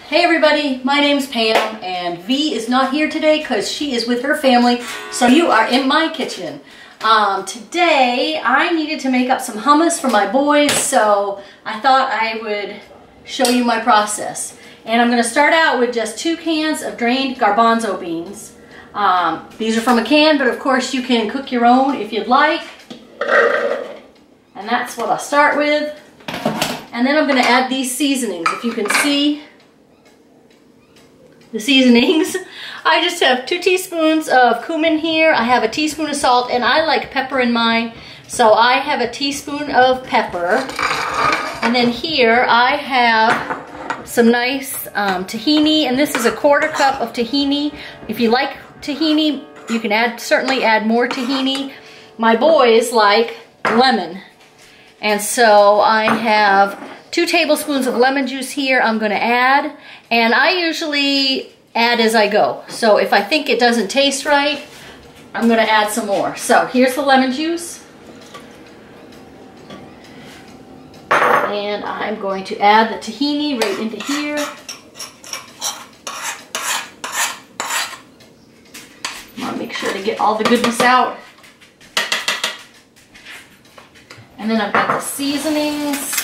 Hey everybody, my name's Pam and V is not here today because she is with her family, so you are in my kitchen. Today I needed to make up some hummus for my boys, so I thought I would show you my process. And I'm going to start out with just 2 cans of drained garbanzo beans. These are from a can, but of course you can cook your own if you'd like. And that's what I'll start with. And then I'm going to add these seasonings. If you can see the seasonings, I just have 2 teaspoons of cumin here. I have a teaspoon of salt, and I like pepper in mine, so I have a teaspoon of pepper. And then here I have some nice tahini, and this is a 1/4 cup of tahini. If you like tahini, you can certainly add more tahini. My boys like lemon, and so I have 2 tablespoons of lemon juice here I'm going to add, and I usually add as I go. So if I think it doesn't taste right, I'm going to add some more. So here's the lemon juice, and I'm going to add the tahini right into here. I want to make sure to get all the goodness out. And then I've got the seasonings.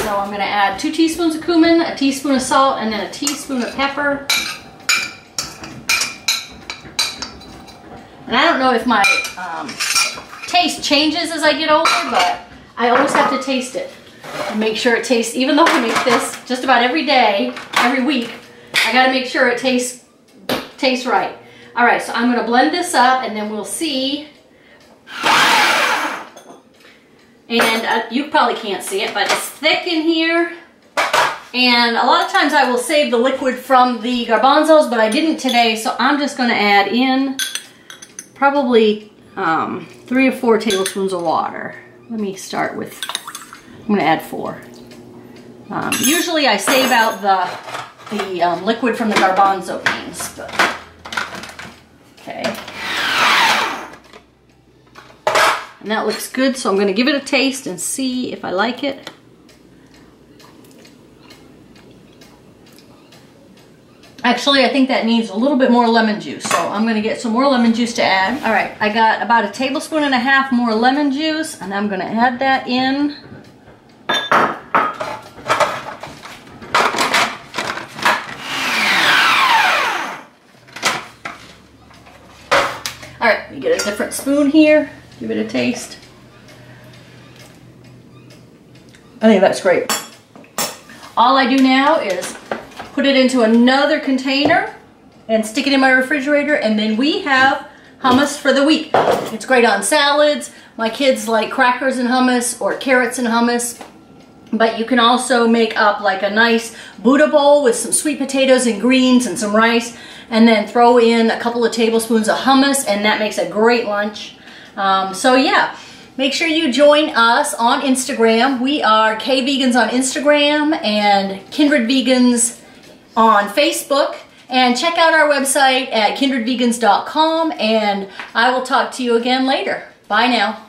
So I'm going to add 2 teaspoons of cumin, a teaspoon of salt, and then a teaspoon of pepper. And I don't know if my taste changes as I get older, but I always have to taste it and make sure it tastes, even though I make this just about every day, every week, I got to make sure it tastes right. All right, so I'm going to blend this up, and then we'll see. And you probably can't see it, but it's thick in here. And a lot of times I will save the liquid from the garbanzos, but I didn't today, so I'm just going to add in probably 3 or 4 tablespoons of water. Let me start with, I'm going to add 4. Usually I save out the liquid from the garbanzo beans, but okay. And that looks good, so I'm going to give it a taste and see if I like it. Actually, I think that needs a little bit more lemon juice, so I'm going to get some more lemon juice to add. All right, I got about 1.5 tablespoons more lemon juice, and I'm going to add that in. All right, let me get a different spoon here. Give it a taste. I think that's great. All I do now is put it into another container and stick it in my refrigerator, and then we have hummus for the week. It's great on salads. My kids like crackers and hummus or carrots and hummus. But you can also make up like a nice Buddha bowl with some sweet potatoes and greens and some rice, and then throw in a couple of tablespoons of hummus, and that makes a great lunch. So yeah, make sure you join us on Instagram. We are K Vegans on Instagram and Kindred Vegans on Facebook. And check out our website at kindredvegans.com, and I will talk to you again later. Bye now.